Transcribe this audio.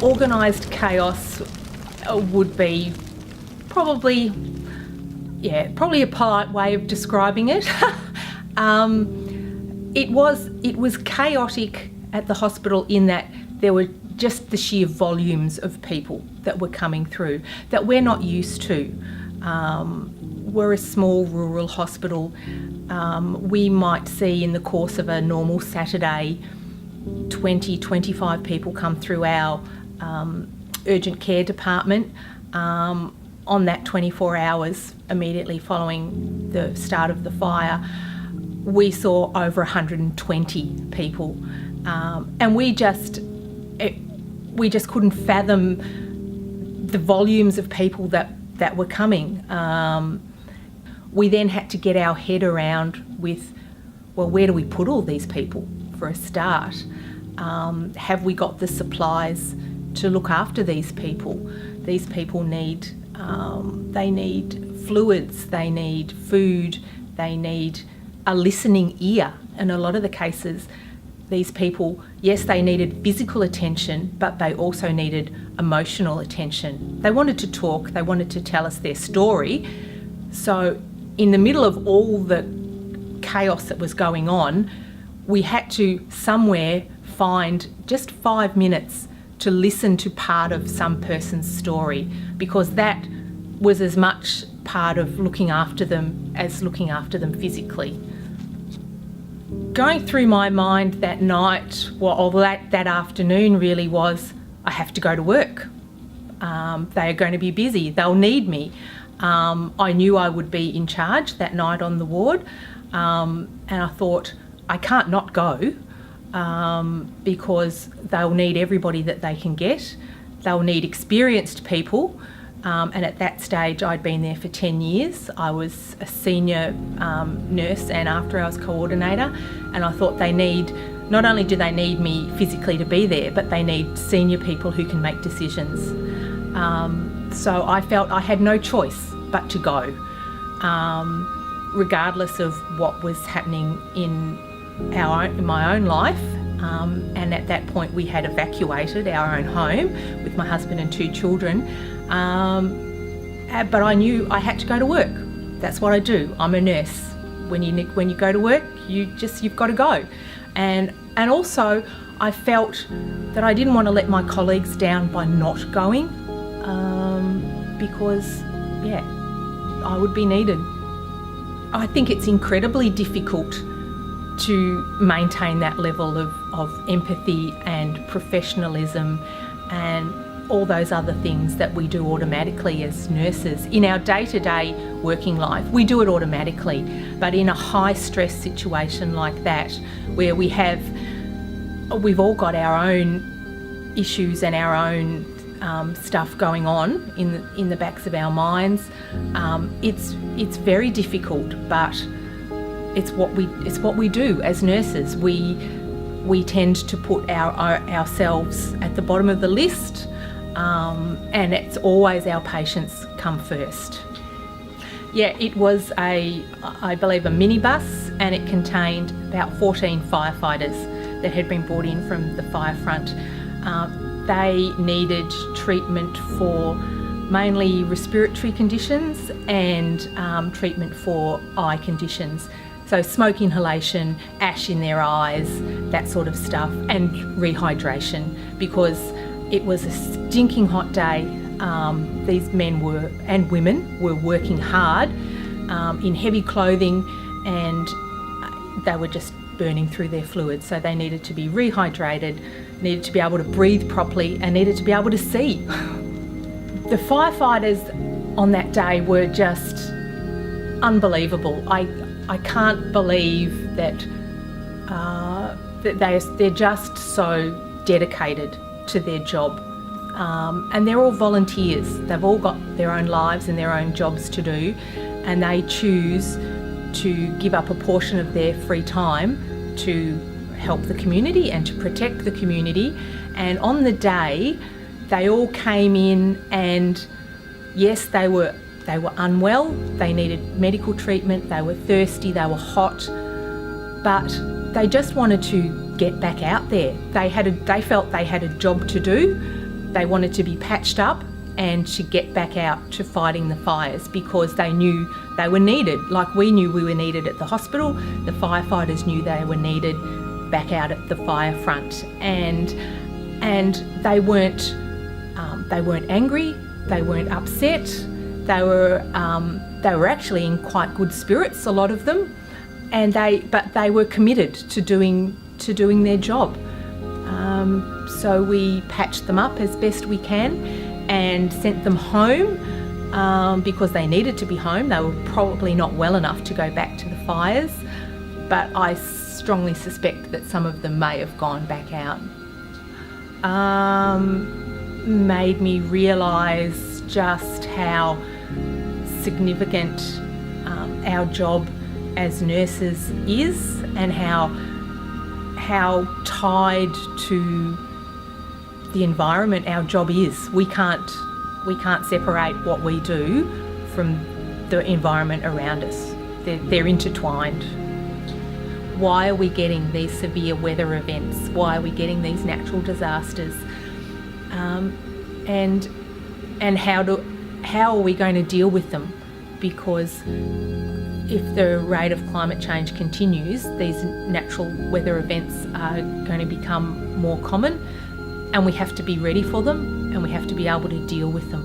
organised chaos would be probably a polite way of describing it. It was chaotic at the hospital in that there were just the sheer volumes of people that were coming through that we're not used to. We're a small rural hospital. We might see in the course of a normal Saturday 20, 25 people come through our urgent care department. On that 24 hours immediately following the start of the fire, we saw over 120 people. And we just couldn't fathom the volumes of people that were coming. We then had to get our head around with, well, where do we put all these people for a start? Have we got the supplies to look after these people? These people need fluids, they need food, they need a listening ear. In a lot of the cases, these people, yes, they needed physical attention, but they also needed emotional attention. They wanted to talk, they wanted to tell us their story. So in the middle of all the chaos that was going on, we had to somewhere find just 5 minutes to listen to part of some person's story, because that was as much part of looking after them as looking after them physically. Going through my mind that night, that afternoon really was, I have to go to work. They are going to be busy, they'll need me. I knew I would be in charge that night on the ward, and I thought, I can't not go, because they'll need everybody that they can get. They'll need experienced people, and at that stage I'd been there for 10 years. I was a senior nurse and after-hours coordinator, and I thought not only do they need me physically to be there, but they need senior people who can make decisions. So I felt I had no choice but to go, regardless of what was happening in my own life. And at that point we had evacuated our own home with my husband and 2 children. But I knew I had to go to work. That's what I do. I'm a nurse. When you go to work, you've got to go. And also I felt that I didn't want to let my colleagues down by not going, because I would be needed. I think it's incredibly difficult to maintain that level of empathy and professionalism and all those other things that we do automatically as nurses. In our day-to-day working life, we do it automatically, but in a high-stress situation like that, where we've all got our own issues and our own stuff going on in the backs of our minds, it's very difficult, but it's what we do as nurses. We tend to put ourselves at the bottom of the list, and it's always our patients come first. Yeah, it was I believe a minibus, and it contained about 14 firefighters that had been brought in from the fire front. They needed treatment for mainly respiratory conditions and treatment for eye conditions. So smoke inhalation, ash in their eyes, that sort of stuff, and rehydration, because it was a stinking hot day. These men and women were working hard in heavy clothing, and they were just burning through their fluids. So they needed to be rehydrated, needed to be able to breathe properly, and needed to be able to see. The firefighters on that day were just unbelievable. I can't believe that they're just so dedicated to their job. And they're all volunteers. They've all got their own lives and their own jobs to do, and they choose to give up a portion of their free time to help the community and to protect the community. And on the day, they all came in, and yes, they were unwell, they needed medical treatment, they were thirsty, they were hot, but they just wanted to get back out there. They felt they had a job to do. they wanted to be patched up and to get back out to fighting the fires, because they knew they were needed. Like we knew we were needed at the hospital, the firefighters knew they were needed back out at the fire front. And they weren't angry, they weren't upset, they were actually in quite good spirits, a lot of them, but they were committed to doing their job. So we patched them up as best we can and sent them home because they needed to be home. They were probably not well enough to go back to the fires, but I strongly suspect that some of them may have gone back out. Made me realise just how significant our job as nurses is, and how tied to the environment our job is. We can't separate what we do from the environment around us. They're intertwined. Why are we getting these severe weather events? Why are we getting these natural disasters? And how are we going to deal with them? Because if the rate of climate change continues, these natural weather events are going to become more common, and we have to be ready for them, and we have to be able to deal with them.